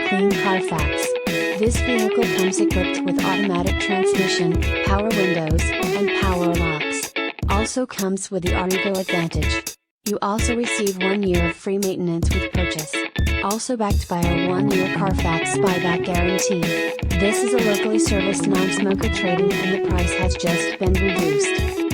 clean CARFAX. This vehicle comes equipped with automatic transmission, power windows, and power locks. Also comes with the Arrigo Advantage. You also receive 1 year of free maintenance with purchase. Also backed by our 1-year CARFAX buyback guarantee. This is a locally serviced non-smoker trade-in and the price has just been reduced.